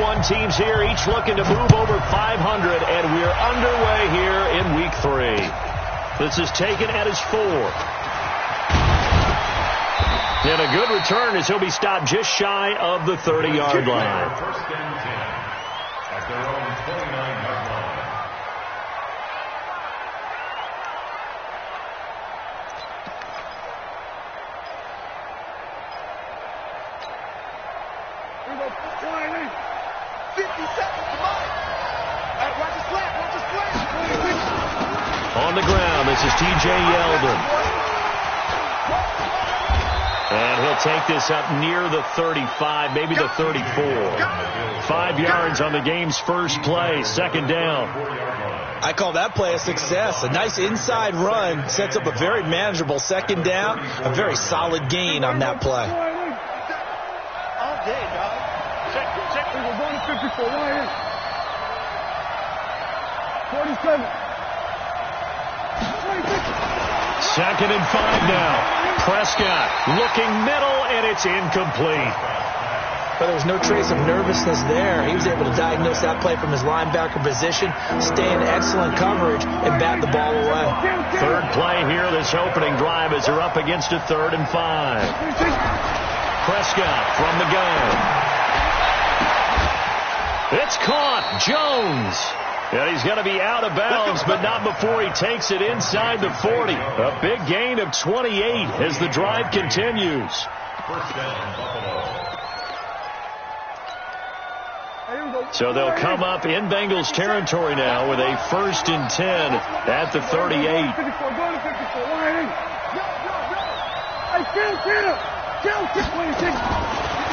D1 teams here, each looking to move over 500, and we're underway here in Week 3. This is taken at his 4. And a good return as he'll be stopped just shy of the 30-yard line. First and 10 at their own 29-yard line. On the ground, this is T.J. Yeldon. And he'll take this up near the 35, maybe the 34. 5 yards on the game's first play, second down. I call that play a success. A nice inside run sets up a very manageable second down, a very solid gain on that play. All day, dog. Check. We're going to 54. Right here. 47. 2nd and 5 now. Prescott looking middle, and it's incomplete. But there was no trace of nervousness there. He was able to diagnose that play from his linebacker position, stay in excellent coverage, and bat the ball away. Third play here, this opening drive, as they're up against a 3rd and 5. Prescott from the gun. It's caught. Jones. And he's going to be out of bounds, but not before he takes it inside the 40. A big gain of 28 as the drive continues. First down, Buffalo. So they'll come up in Bengals territory now with a 1st and 10 at the 38.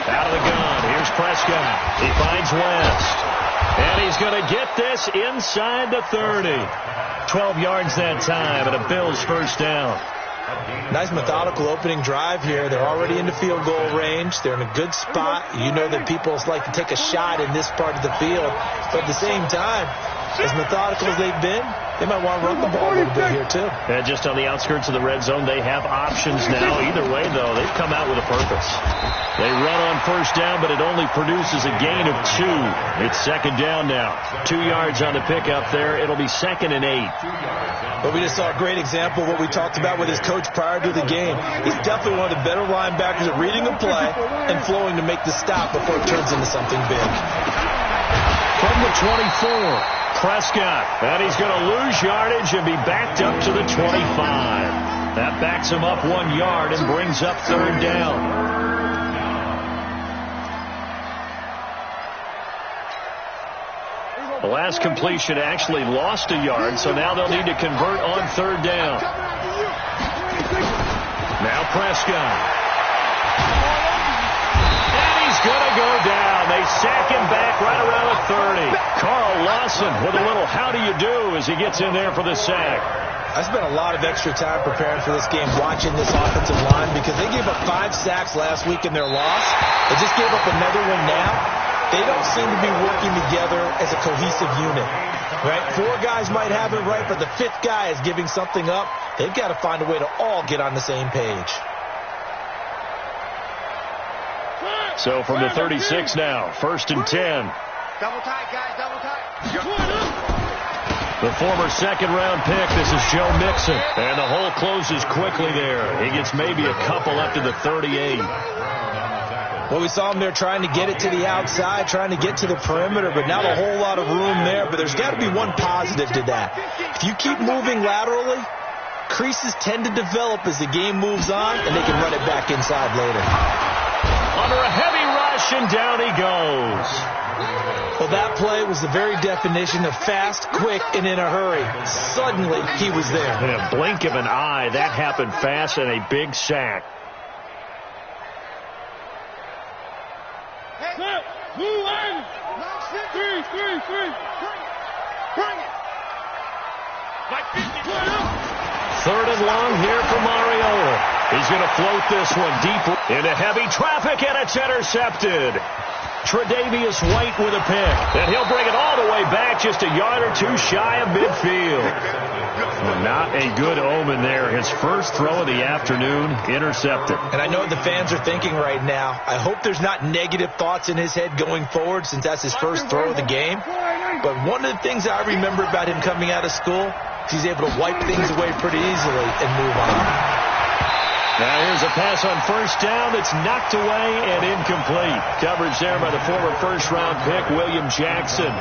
Out of the gun. Here's Prescott. He finds West. And he's going to get this inside the 30. 12 yards that time, and a Bills first down. Nice methodical opening drive here. They're already into field goal range. They're in a good spot. You know that people like to take a shot in this part of the field. But at the same time, as methodical as they've been, they might want to run the ball a little bit here, too. And just on the outskirts of the red zone, they have options now. Either way, though, they've come out with a purpose. They run on first down, but it only produces a gain of 2. It's second down now. 2 yards on the pickup there. It'll be 2nd and 8. But we just saw a great example of what we talked about with his coach prior to the game. He's definitely one of the better linebackers at reading a play and flowing to make the stop before it turns into something big. From the 24, Prescott. And he's going to lose yardage and be backed up to the 25. That backs him up 1 yard and brings up 3rd down. The last completion actually lost a yard, so now they'll need to convert on 3rd down. Now Prescott. And he's going to go down. They sack him back right around the 30. Carl Lawson with a little how do you do as he gets in there for the sack. I spent a lot of extra time preparing for this game, watching this offensive line, because they gave up 5 sacks last week in their loss. They just gave up another one now. They don't seem to be working together as a cohesive unit, right? 4 guys might have it right, but the 5th guy is giving something up. They've got to find a way to all get on the same page. So from the 36 now, 1st and 10. Double tight, guys, double tight. The former 2nd-round pick, this is Joe Mixon. And the hole closes quickly there. He gets maybe a couple up to the 38. Well, we saw him there trying to get it to the outside, trying to get to the perimeter, but not a whole lot of room there. But there's got to be one positive to that. If you keep moving laterally, creases tend to develop as the game moves on, and they can run it back inside later. Under a heavy rush, and down he goes. Well, that play was the very definition of fast, quick, and in a hurry. Suddenly, he was there. In a blink of an eye, that happened fast, and a big sack. Move on. 3. Bring it. 3rd and long here for Mariota. He's going to float this one deep into heavy traffic, and it's intercepted. Tre'Davious White with a pick. And he'll bring it all the way back, just a yard or two shy of midfield. Well, not a good omen there. His first throw of the afternoon intercepted. And I know what the fans are thinking right now. I hope there's not negative thoughts in his head going forward since that's his first throw of the game. But one of the things I remember about him coming out of school, he's able to wipe things away pretty easily and move on. Now here's a pass on first down that's knocked away and incomplete. Coverage there by the former first-round pick, William Jackson.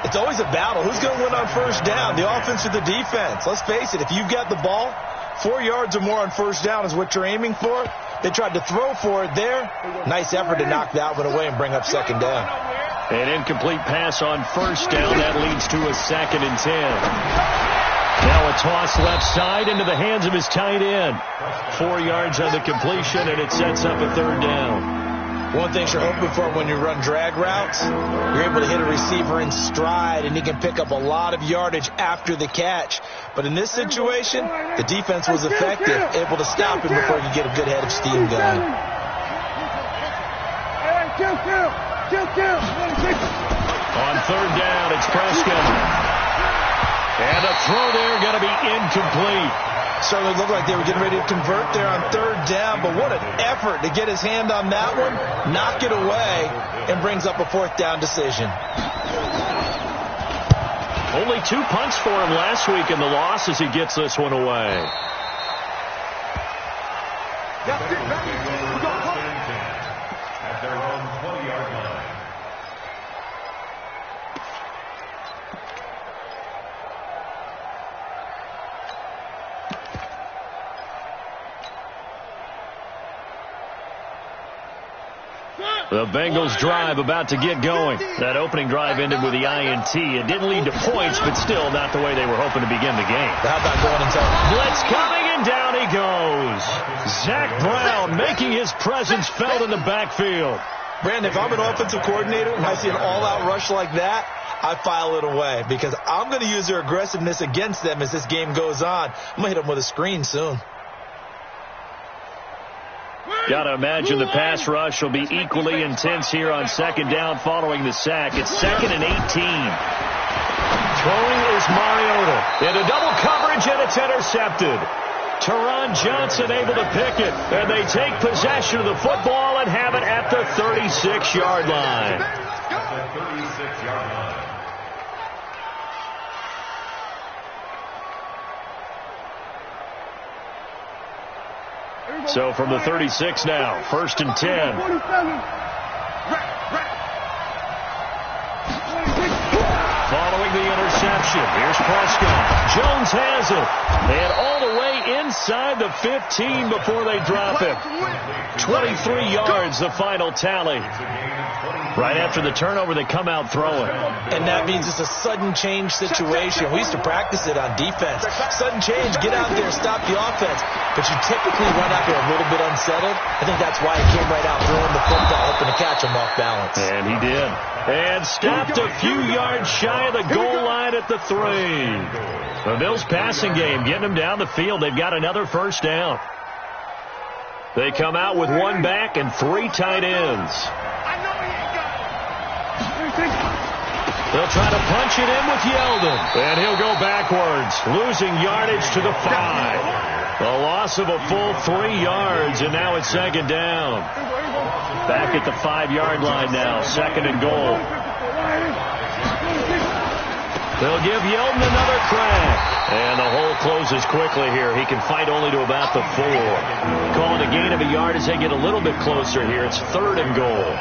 It's always a battle. Who's going to win on first down, the offense or the defense? Let's face it, if you've got the ball, 4 yards or more on first down is what you're aiming for. They tried to throw for it there. Nice effort to knock that one away and bring up second down. An incomplete pass on first down. That leads to a 2nd and 10. Now a toss left side into the hands of his tight end. 4 yards on the completion, and it sets up a 3rd down. One thing you're hoping for when you run drag routes, you're able to hit a receiver in stride, and he can pick up a lot of yardage after the catch. But in this situation, the defense was effective, able to stop him before he could get a good head of steam going. On 3rd down, it's Prescott. And a throw there going to be incomplete. Certainly looked like they were getting ready to convert there on 3rd down, but what an effort to get his hand on that one, knock it away, and brings up a 4th down decision. Only 2 punts for him last week in the loss as he gets this one away. At their own 20-yard line. The Bengals drive about to get going. That opening drive ended with the INT. It didn't lead to points, but still not the way they were hoping to begin the game. How about going until blitz coming, and down he goes. Zach Brown making his presence felt in the backfield. Brandon, if I'm an offensive coordinator and I see an all-out rush like that, I file it away because I'm going to use their aggressiveness against them as this game goes on. I'm going to hit them with a screen soon. Got to imagine the pass rush will be equally intense here on 2nd down following the sack. It's 2nd and 18. Throwing is Mariota. Into double coverage, and it's intercepted. Teron Johnson able to pick it, and they take possession of the football and have it at the 36-yard line. At the 36-yard line. So from the 36 now, 1st and 10. Following the interception, here's Prescott. Jones has it. And all the way inside the 15 before they drop him. 23 yards, the final tally. Right after the turnover, they come out throwing. And that means it's a sudden change situation. We used to practice it on defense. Sudden change, get out there, stop the offense. But you typically run out there a little bit unsettled. I think that's why he came right out throwing the football, hoping to catch him off balance. And he did. And stopped a few yards shy of the goal line at the 3. The Bills passing game, getting them down the field. They've got another 1st down. They come out with 1 back and 3 tight ends. They'll try to punch it in with Yeldon. And he'll go backwards, losing yardage to the 5. A loss of a full 3 yards, and now it's 2nd down. Back at the 5-yard line now, 2nd and goal. They'll give Yeldon another crack. And the hole closes quickly here. He can fight only to about the 4. Calling a gain of a yard as they get a little bit closer here. It's 3rd and goal.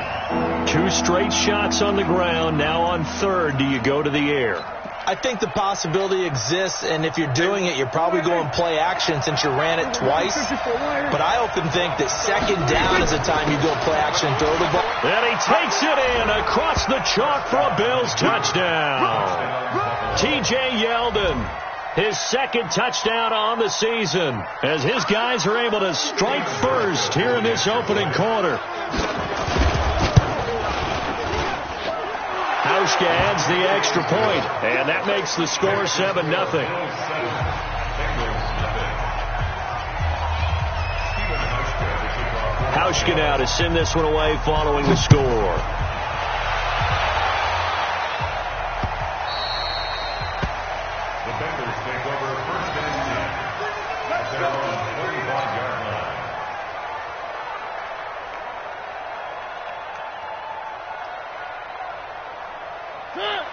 2 straight shots on the ground. Now on 3rd, do you go to the air? I think the possibility exists, and if you're doing it, you're probably going play action since you ran it twice. But I often think that 2nd down is the time you go play action and throw the ball. And he takes it in across the chalk for a Bills touchdown. T.J. Yeldon, his 2nd touchdown on the season, as his guys are able to strike first here in this opening quarter. Hauschka adds the extra point, and that makes the score 7-0. Hauschka now to send this one away following the score.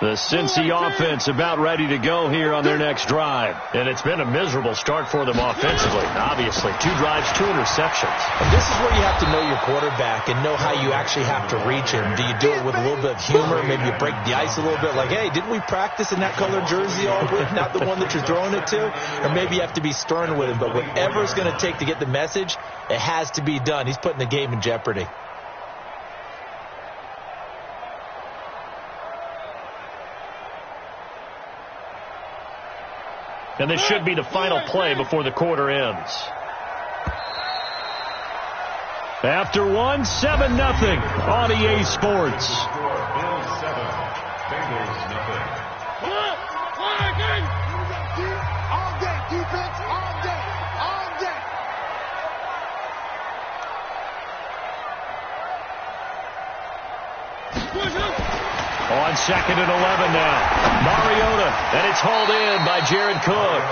The Cincy offense about ready to go here on their next drive. And it's been a miserable start for them offensively. Obviously, 2 drives, 2 interceptions. And this is where you have to know your quarterback and know how you actually have to reach him. Do you do it with a little bit of humor? Maybe you break the ice a little bit like, hey, didn't we practice in that colored jersey all week? Not the one that you're throwing it to? Or maybe you have to be stern with him. But whatever it's going to take to get the message, it has to be done. He's putting the game in jeopardy. And this should be the final play before the quarter ends. After 1, 7-0 on EA Sports. Bills 7, Bengals nothing. All day, defense, all day, all day. On 2nd and 11 now. Mariota, and it's hauled in by Jared Cook.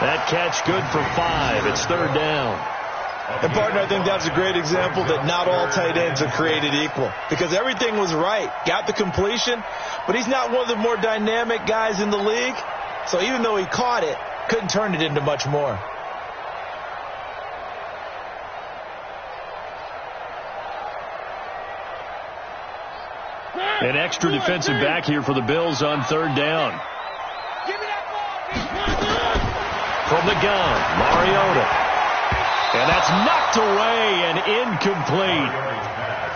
That catch good for 5. It's 3rd down. And, partner, I think that's a great example that not all tight ends are created equal. Because everything was right. Got the completion, but he's not one of the more dynamic guys in the league. So even though he caught it, couldn't turn it into much more. An extra defensive back here for the Bills on 3rd down. From the gun, Mariota. And that's knocked away and incomplete.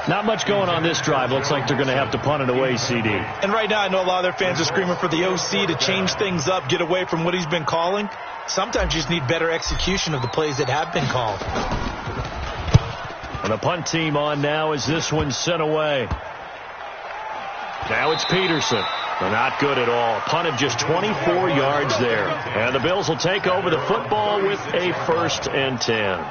Not much going on this drive. Looks like they're going to have to punt it away, CD. And right now I know a lot of their fans are screaming for the OC to change things up, get away from what he's been calling. Sometimes you just need better execution of the plays that have been called. And the punt team on now as this one's sent away. Now it's Peterson. They're not good at all. Punt of just 24 yards there. And the Bills will take over the football with a 1st and 10.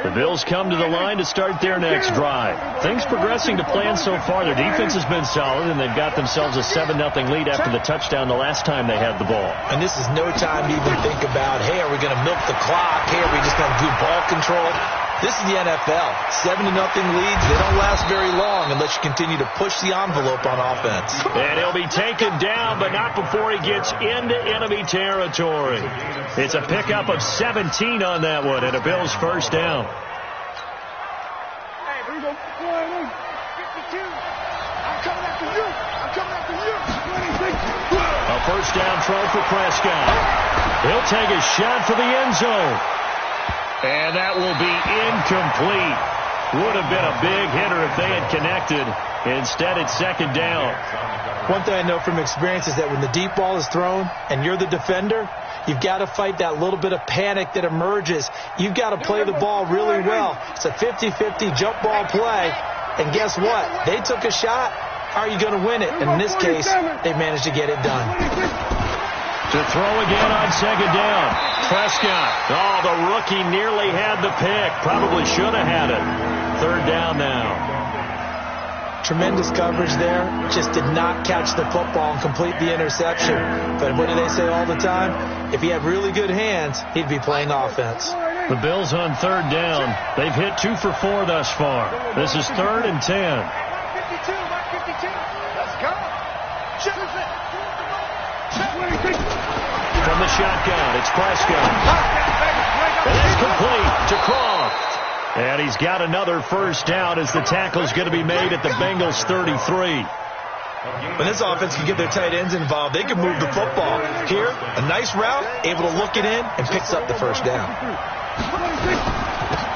The Bills come to the line to start their next drive. Things progressing to plan so far. Their defense has been solid, and they've got themselves a 7-0 lead after the touchdown the last time they had the ball. And this is no time to even think about, hey, are we going to milk the clock? Hey, are we just going to do ball control? This is the NFL. 7-0 leads, they don't last very long unless you continue to push the envelope on offense. And he'll be taken down, but not before he gets into enemy territory. It's a pickup of 17 on that one, and a Bills 1st down. Hey, here we go. 52. I'm coming after you. I'm coming after you. 26. A 1st down throw for Prescott. He'll take a shot for the end zone. And that will be incomplete. Would have been a big hitter if they had connected. Instead, it's 2nd down. One thing I know from experience is that when the deep ball is thrown and you're the defender, you've got to fight that little bit of panic that emerges. You've got to play the ball really well. It's a 50-50 jump ball play. And guess what? They took a shot. How are you going to win it? And in this case, they managed to get it done. To throw again on 2nd down. Prescott. Oh, the rookie nearly had the pick. Probably should have had it. 3rd down now. Tremendous coverage there. Just did not catch the football and complete the interception. But what do they say all the time? If he had really good hands, he'd be playing offense. The Bills on 3rd down. They've hit 2 for 4 thus far. This is 3rd and 10. 52. Let's go. From the shotgun, it's Prescott. And it's complete to Croft. And he's got another 1st down as the tackle's going to be made at the Bengals 33. When this offense can get their tight ends involved, they can move the football. Here, a nice route, able to look it in, and picks up the 1st down.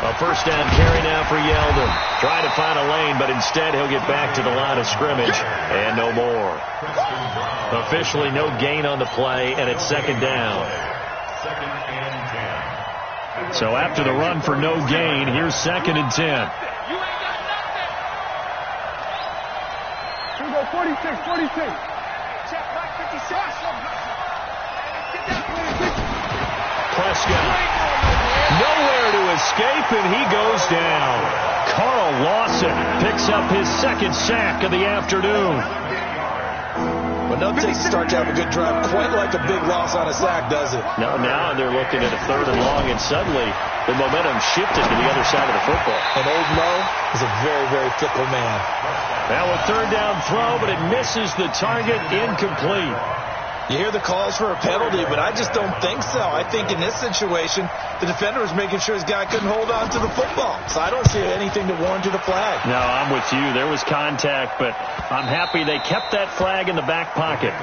A 1st down carry now for Yeldon. Trying to find a lane, but instead he'll get back to the line of scrimmage. And no more. Officially no gain on the play, and it's 2nd down. So after the run for no gain, here's 2nd and 10. Here we go, 46. Check, 56. Prescott. Nowhere to escape, and he goes down. Carl Lawson picks up his 2nd sack of the afternoon. But nothing takes a start to have a good drive quite like a big loss on a sack, does it? No, now they're looking at a 3rd and long, and suddenly the momentum shifted to the other side of the football. And Old Mo is a very, very fickle man. Now a 3rd down throw, but it misses the target, incomplete. You hear the calls for a penalty, but I just don't think so. I think in this situation, the defender was making sure his guy couldn't hold on to the football. So I don't see anything to warrant a flag. No, I'm with you. There was contact, but I'm happy they kept that flag in the back pocket.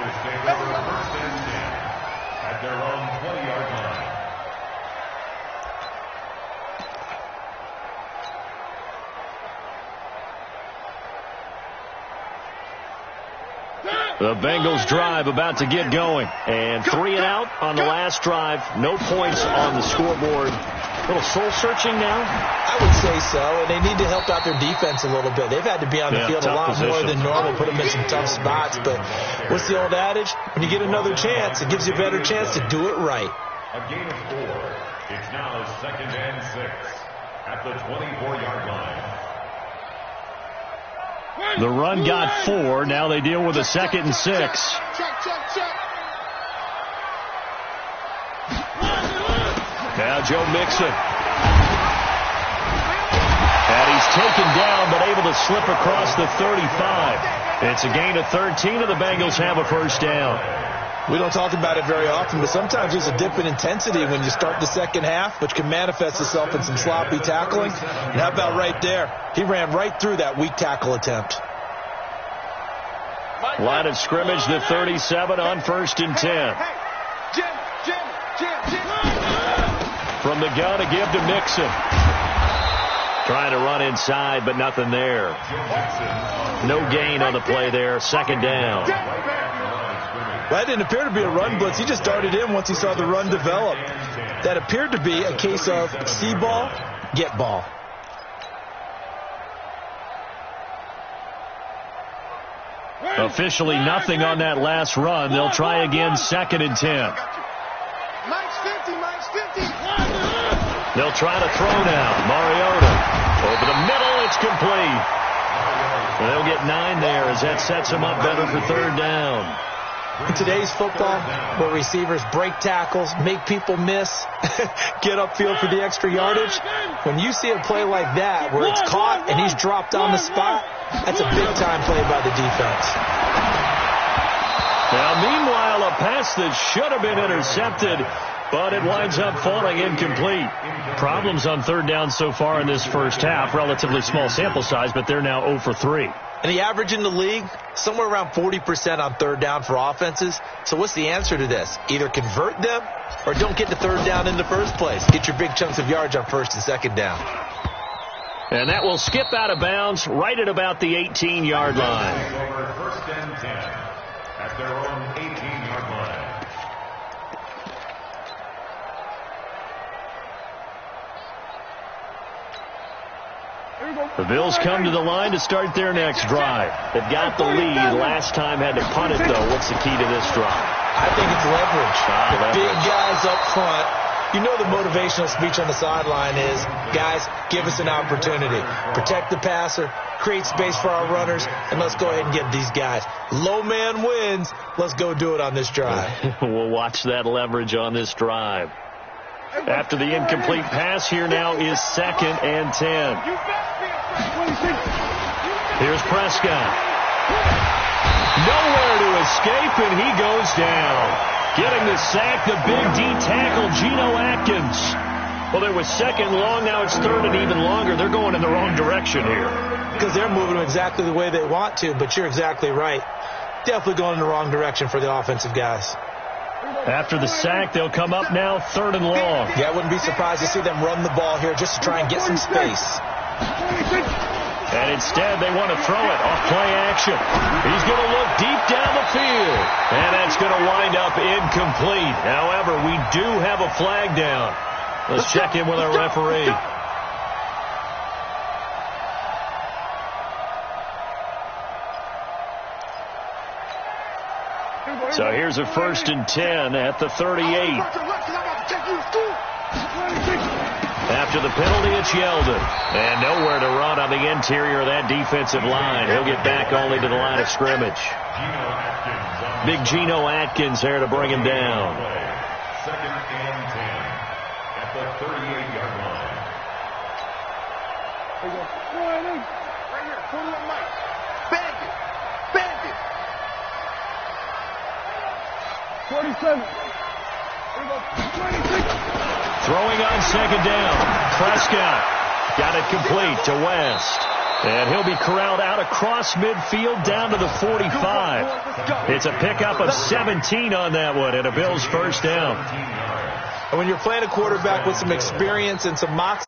At their own 20-yard line. The Bengals drive about to get going. And 3 and out on the last drive. No points on the scoreboard. A little soul-searching now? I would say so, and they need to help out their defense a little bit. They've had to be on the field a lot more than normal, put them in some tough spots. But what's the old adage? When you get another chance, it gives you a better chance to do it right. A gain of 4. It's now 2nd and 6 at the 24-yard line. The run got 4. Now they deal with a 2nd and 6. Check. Now Joe Mixon. And he's taken down, but able to slip across the 35. It's a gain of 13, and the Bengals have a 1st down. We don't talk about it very often, but sometimes there's a dip in intensity when you start the second half, which can manifest itself in some sloppy tackling. And how about right there? He ran right through that weak tackle attempt. Line of scrimmage, the 37 on 1st and 10. Jim. From the gun, a give to Mixon. Trying to run inside, but nothing there. No gain on the play there. 2nd down. That didn't appear to be a run blitz. He just darted in once he saw the run develop. That appeared to be a case of see ball, get ball. Officially nothing on that last run. They'll try again, 2nd and 10. Mike's 50. They'll try to throw now. Mariota over the middle. It's complete. They'll get 9 there as that sets them up better for 3rd down. In today's football, where receivers break tackles, make people miss, get upfield for the extra yardage, when you see a play like that where it's caught and he's dropped on the spot, that's a big-time play by the defense. Now, meanwhile, a pass that should have been intercepted, but it winds up falling incomplete. Problems on 3rd down so far in this first half. Relatively small sample size, but they're now 0 for 3. And the average in the league, somewhere around 40% on 3rd down for offenses. So what's the answer to this? Either convert them or don't get to 3rd down in the first place. Get your big chunks of yards on 1st and 2nd down. And that will skip out of bounds right at about the 18-yard line. 1st and 10 at their own 18-yard line. The Bills come to the line to start their next drive. They've got the lead. Last time had to punt it, though. What's the key to this drive? I think it's leverage. Leverage. Big guys up front. You know the motivational speech on the sideline is, guys, give us an opportunity. Protect the passer, create space for our runners, and let's go ahead and get these guys. Low man wins. Let's go do it on this drive. We'll watch that leverage on this drive. After the incomplete pass, here now is 2nd and 10. Here's Prescott. Nowhere to escape, and he goes down. Getting the sack, the big D tackle, Geno Atkins. Well, there was 2nd long, now it's 3rd and even longer. They're going in the wrong direction here. Because they're moving them exactly the way they want to, but you're exactly right. Definitely going in the wrong direction for the offensive guys. After the sack, they'll come up now 3rd and long. Yeah, I wouldn't be surprised to see them run the ball here just to try and get some space. And instead, they want to throw it off play action. He's going to look deep down the field. And that's going to wind up incomplete. However, we do have a flag down. Let's check in with our referee. So here's a 1st and 10 at the 38. After the penalty, it's Yeldon. And nowhere to run on the interior of that defensive line. He'll get back only to the line of scrimmage. Geno Atkins on Big Geno Atkins there to bring him down. Second and 10 at the 38-yard line. There you go. Right here. 41 Mike. Bandit. Bandit. 47. There you go. 26. Throwing on second down. Prescott got it complete to West. And he'll be corralled out across midfield down to the 45. It's a pickup of 17 on that one and a Bills first down. And when you're playing a quarterback with some experience and some moxie,